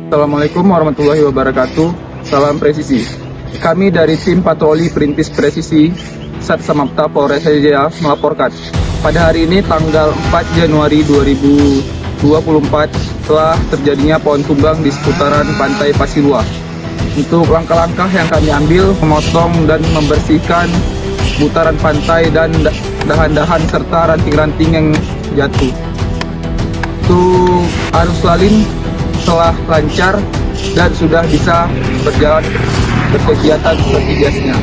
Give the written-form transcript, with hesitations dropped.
Assalamualaikum warahmatullahi wabarakatuh. Salam presisi. Kami dari tim patroli perintis presisi Sat Samapta Polres Jaya melaporkan pada hari ini tanggal 4 Januari 2024 telah terjadinya pohon tumbang di seputaran pantai Pasirua. Untuk langkah-langkah yang kami ambil, memotong dan membersihkan putaran pantai dan dahan-dahan serta ranting-ranting yang jatuh. Untuk arus lalin telah lancar dan sudah bisa berjalan berkegiatan seperti biasanya.